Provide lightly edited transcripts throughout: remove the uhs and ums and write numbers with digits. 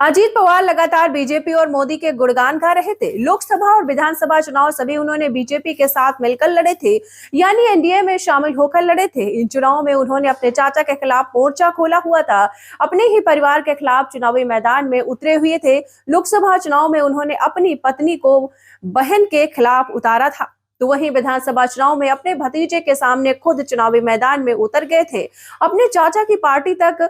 अजीत पवार लगातार बीजेपी और मोदी के गुणगान गा रहे थे। लोकसभा और विधानसभा चुनाव सभी उन्होंने बीजेपी के साथ मिलकर लड़े थे, यानी एनडीए में शामिल होकर लड़े थे। इन चुनावों में उन्होंने अपने चाचा के खिलाफ मोर्चा खोला हुआ था, अपने ही परिवार के खिलाफ चुनावी मैदान में उतरे हुए थे। लोकसभा चुनाव में उन्होंने अपनी पत्नी को बहन के खिलाफ उतारा था, तो वहीं विधानसभा चुनाव में अपने भतीजे के सामने खुद चुनावी मैदान में उतर गए थे। अपने चाचा की पार्टी तक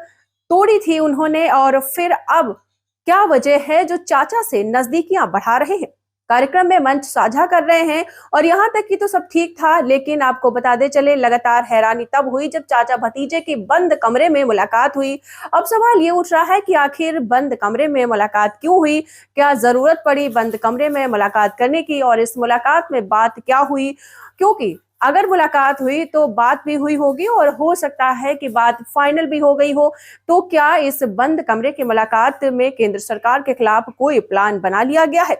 तोड़ी थी उन्होंने, और फिर अब क्या वजह है जो चाचा से नजदीकियां बढ़ा रहे हैं? कार्यक्रम में मंच साझा कर रहे हैं और यहां तक कि तो सब ठीक था, लेकिन आपको बताते चले लगातार हैरानी तब हुई जब चाचा भतीजे की बंद कमरे में मुलाकात हुई। अब सवाल ये उठ रहा है कि आखिर बंद कमरे में मुलाकात क्यों हुई? क्या जरूरत पड़ी बंद कमरे में मुलाकात करने की, और इस मुलाकात में बात क्या हुई? क्योंकि अगर मुलाकात हुई तो बात भी हुई होगी और हो सकता है कि बात फाइनल भी हो गई हो। तो क्या इस बंद कमरे की मुलाकात में केंद्र सरकार के खिलाफ कोई प्लान बना लिया गया है?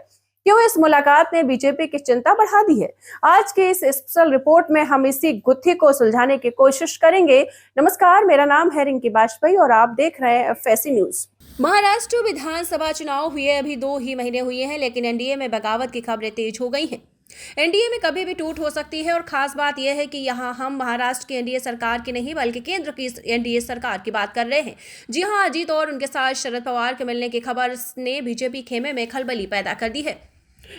क्यों इस मुलाकात ने बीजेपी की चिंता बढ़ा दी है? आज के इस स्पेशल रिपोर्ट में हम इसी गुत्थी को सुलझाने की कोशिश करेंगे। नमस्कार, मेरा नाम है रिंकी बाजपेयी और आप देख रहे हैं फैसी न्यूज। महाराष्ट्र विधानसभा चुनाव हुए अभी 2 ही महीने हुए हैं, लेकिन एनडीए में बगावत की खबरें तेज हो गई हैं। एनडीए में कभी भी टूट हो सकती है, और खास बात यह है कि यहाँ हम महाराष्ट्र की एनडीए सरकार की नहीं बल्कि केंद्र की एनडीए सरकार की बात कर रहे हैं। जी हाँ, अजीत और उनके साथ शरद पवार के मिलने की खबर ने बीजेपी खेमे में खलबली पैदा कर दी है।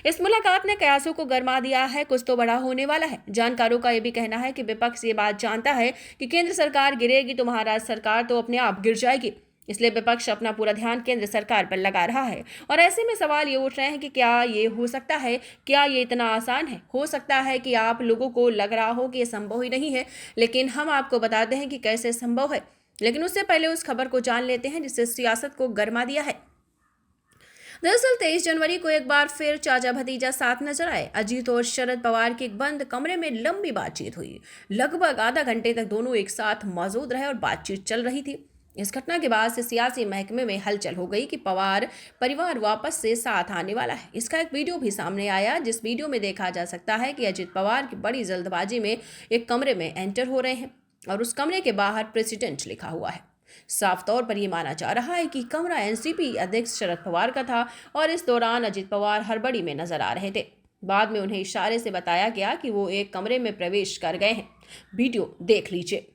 इस मुलाकात ने कयासों को गरमा दिया है, कुछ तो बड़ा होने वाला है। जानकारों का यह भी कहना है कि विपक्ष ये बात जानता है कि केंद्र सरकार गिरेगी तो महाराष्ट्र सरकार तो अपने आप गिर जाएगी, इसलिए विपक्ष अपना पूरा ध्यान केंद्र सरकार पर लगा रहा है। और ऐसे में सवाल ये उठ रहे हैं कि क्या ये हो सकता है? क्या ये इतना आसान है? हो सकता है कि आप लोगों को लग रहा हो कि ये संभव ही नहीं है, लेकिन हम आपको बताते हैं कि कैसे संभव है। लेकिन उससे पहले उस खबर को जान लेते हैं जिससे सियासत को गरमा दिया है। दरअसल 23 जनवरी को एक बार फिर चाचा भतीजा साथ नजर आए। अजीत और शरद पवार की एक बंद कमरे में लंबी बातचीत हुई। लगभग आधा घंटे तक दोनों एक साथ मौजूद रहे और बातचीत चल रही थी। इस घटना के बाद से सियासी महकमे में हलचल हो गई कि पवार परिवार वापस से साथ आने वाला है। इसका एक वीडियो भी सामने आया, जिस वीडियो में देखा जा सकता है कि अजीत पवार की बड़ी जल्दबाजी में एक कमरे में एंटर हो रहे हैं और उस कमरे के बाहर प्रेसिडेंट लिखा हुआ है। साफ तौर पर यह माना जा रहा है कि कमरा एनसीपी अध्यक्ष शरद पवार का था और इस दौरान अजीत पवार हड़बड़ी में नजर आ रहे थे। बाद में उन्हें इशारे से बताया गया कि वो एक कमरे में प्रवेश कर गए हैं। वीडियो देख लीजिए।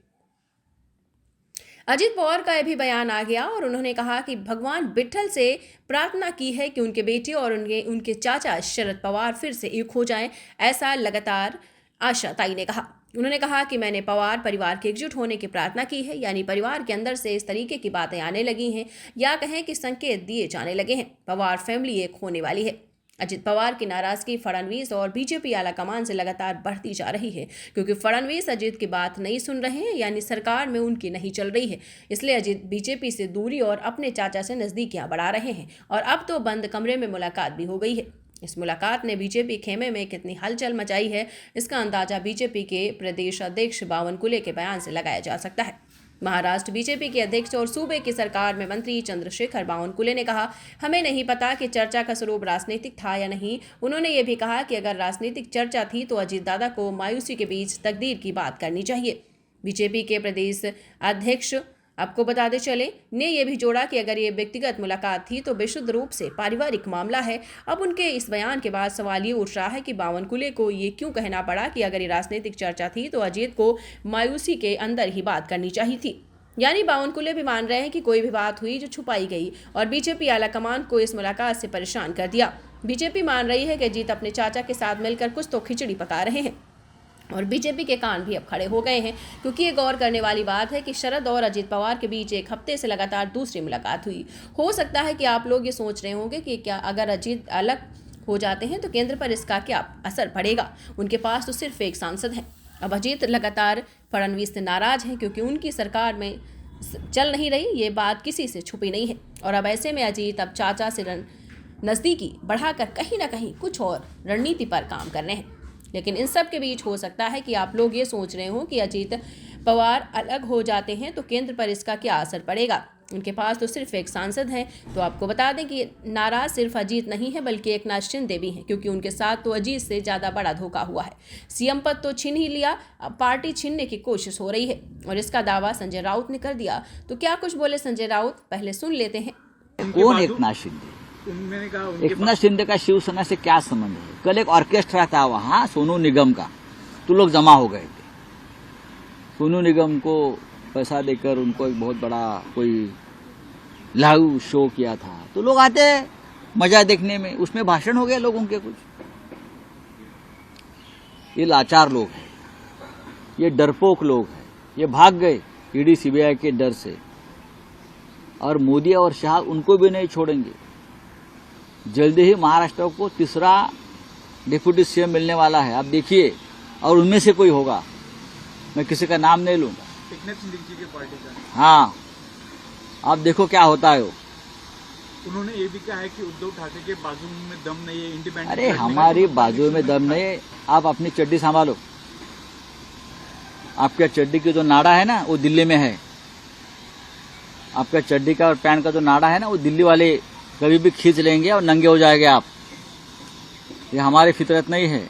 अजीत पवार का यह भी बयान आ गया और उन्होंने कहा कि भगवान विठल से प्रार्थना की है कि उनके बेटे और उनके चाचा शरद पवार फिर से एक हो जाएं, ऐसा लगातार आशा ताई ने कहा। उन्होंने कहा कि मैंने पवार परिवार के एकजुट होने की प्रार्थना की है, यानी परिवार के अंदर से इस तरीके की बातें आने लगी हैं, या कहें कि संकेत दिए जाने लगे हैं। पवार फैमिली एक होने वाली है। अजित पवार की नाराजगी फडणवीस और बीजेपी आलाकमान से लगातार बढ़ती जा रही है, क्योंकि फडणवीस अजित की बात नहीं सुन रहे हैं, यानी सरकार में उनकी नहीं चल रही है। इसलिए अजित बीजेपी से दूरी और अपने चाचा से नजदीकियां बढ़ा रहे हैं, और अब तो बंद कमरे में मुलाकात भी हो गई है। इस मुलाकात ने बीजेपी खेमे में कितनी हलचल मचाई है, इसका अंदाजा बीजेपी के प्रदेश अध्यक्ष बावनकुले के बयान से लगाया जा सकता है। महाराष्ट्र बीजेपी के अध्यक्ष और सूबे की सरकार में मंत्री चंद्रशेखर बावनकुले ने कहा, हमें नहीं पता कि चर्चा का स्वरूप राजनीतिक था या नहीं। उन्होंने ये भी कहा कि अगर राजनीतिक चर्चा थी तो अजीत दादा को मायूसी के बीच तकदीर की बात करनी चाहिए। बीजेपी के प्रदेश अध्यक्ष आपको बताते चले ने यह भी जोड़ा कि अगर ये व्यक्तिगत मुलाकात थी तो विशुद्ध रूप से पारिवारिक मामला है। अब उनके इस बयान के बाद सवाल ये उठ रहा है कि बावनकुले को ये क्यों कहना पड़ा कि अगर ये राजनीतिक चर्चा थी तो अजीत को मायूसी के अंदर ही बात करनी चाहिए थी। यानी बावनकुले भी मान रहे हैं कि कोई भी बात हुई जो छुपाई गई, और बीजेपी आलाकमान को इस मुलाकात से परेशान कर दिया। बीजेपी मान रही है कि अजीत अपने चाचा के साथ मिलकर कुछ तो खिचड़ी पका रहे हैं, और बीजेपी के कान भी अब खड़े हो गए हैं, क्योंकि ये गौर करने वाली बात है कि शरद और अजीत पवार के बीच एक हफ्ते से लगातार दूसरी मुलाकात हुई। हो सकता है कि आप लोग ये सोच रहे होंगे कि क्या अगर अजीत अलग हो जाते हैं तो केंद्र पर इसका क्या असर पड़ेगा। उनके पास तो सिर्फ एक सांसद है। अब अजीत लगातार फडणवीस से नाराज हैं, क्योंकि उनकी सरकार में चल नहीं रही, ये बात किसी से छुपी नहीं है। और अब ऐसे में अजीत अब चाचा से नज़दीकी बढ़ाकर कहीं ना कहीं कुछ और रणनीति पर काम कर रहे हैं। लेकिन इन सब के बीच हो सकता है कि आप लोग ये सोच रहे हो कि अजीत पवार अलग हो जाते हैं तो केंद्र पर इसका क्या असर पड़ेगा। उनके पास तो सिर्फ एक सांसद है। तो आपको बता दें कि नाराज सिर्फ अजीत नहीं है बल्कि एकनाथ शिंदे भी हैं, क्योंकि उनके साथ तो अजीत से ज़्यादा बड़ा धोखा हुआ है। सीएम पद तो छीन ही लिया, अब पार्टी छीनने की कोशिश हो रही है, और इसका दावा संजय राउत ने कर दिया। तो क्या कुछ बोले संजय राउत, पहले सुन लेते हैं। कौन एकनाथ शिंदे? मैंने कहा एकनाथ शिंदे का शिवसेना से क्या संबंध है? कल एक ऑर्केस्ट्रा था वहां सोनू निगम का, तो लोग जमा हो गए थे। सोनू निगम को पैसा देकर उनको एक बहुत बड़ा कोई लाइव शो किया था, तो लोग आते हैं मजा देखने में, उसमें भाषण हो गए लोगों के कुछ। ये लाचार लोग हैं, ये डरपोक लोग हैं, ये भाग गए ईडी सीबीआई के डर से, और मोदी और शाह उनको भी नहीं छोड़ेंगे। जल्दी ही महाराष्ट्र को तीसरा डिप्यूटी सीएम मिलने वाला है, आप देखिए, और उनमें से कोई होगा, मैं किसी का नाम नहीं लूंगा। एकनाथ शिंदे जी की पार्टी का। हाँ, आप देखो क्या होता है वो। उन्होंने ये भी कहा है कि उद्धव ठाकरे के बाजू में दम नहीं है, इंडिपेंडेंट। अरे हमारी बाजू में दम नहीं है, आप अपनी चड्डी संभालो। आपके चड्डी की जो नाड़ा है ना वो दिल्ली में है, आपका चड्डी का और पैंट का जो नाड़ा है ना वो दिल्ली वाले कभी भी खींच लेंगे और नंगे हो जाएंगे आप। ये हमारी फितरत नहीं है,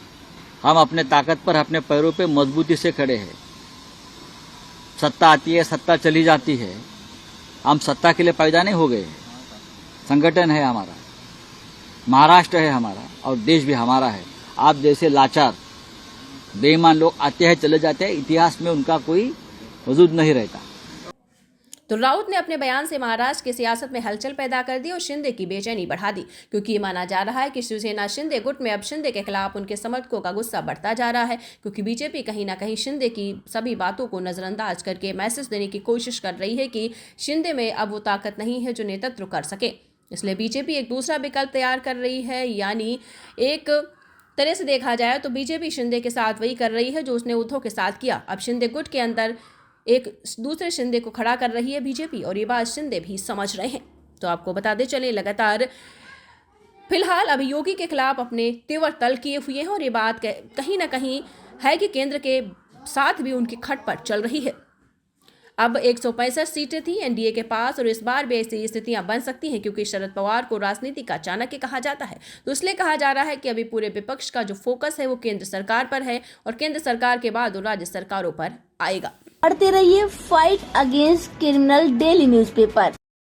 हम अपने ताकत पर अपने पैरों पे मजबूती से खड़े हैं। सत्ता आती है, सत्ता चली जाती है, हम सत्ता के लिए पैदा नहीं हो गए। संगठन है हमारा, महाराष्ट्र है हमारा, और देश भी हमारा है। आप जैसे लाचार बेईमान लोग आते हैं चले जाते हैं, इतिहास में उनका कोई वजूद नहीं रहता। तो राउत ने अपने बयान से महाराष्ट्र की सियासत में हलचल पैदा कर दी और शिंदे की बेचैनी बढ़ा दी, क्योंकि ये माना जा रहा है कि शिवसेना शिंदे गुट में अब शिंदे के खिलाफ उनके समर्थकों का गुस्सा बढ़ता जा रहा है, क्योंकि बीजेपी कहीं ना कहीं शिंदे की सभी बातों को नजरअंदाज करके मैसेज देने की कोशिश कर रही है कि शिंदे में अब वो ताकत नहीं है जो नेतृत्व कर सके। इसलिए बीजेपी एक दूसरा विकल्प तैयार कर रही है, यानी एक तरह से देखा जाए तो बीजेपी शिंदे के साथ वही कर रही है जो उसने उद्धव के साथ किया। अब शिंदे गुट के अंदर एक दूसरे शिंदे को खड़ा कर रही है बीजेपी, और ये बात शिंदे भी समझ रहे हैं। तो आपको बताते चले, लगातार फिलहाल अभी योगी के खिलाफ अपने तेवर तल किए हुए हैं, और ये बात कहीं ना कहीं है कि केंद्र के साथ भी उनकी खटपट चल रही है। अब 165 सीटें थी एनडीए के पास, और इस बार भी ऐसी स्थितियां बन सकती हैं, क्योंकि शरद पवार को राजनीति का चाणक्य कहा जाता है। तो इसलिए कहा जा रहा है कि अभी पूरे विपक्ष का जो फोकस है वो केंद्र सरकार पर है, और केंद्र सरकार के बाद वो राज्य सरकारों पर आएगा। पढ़ते रहिए fight against criminal daily newspaper.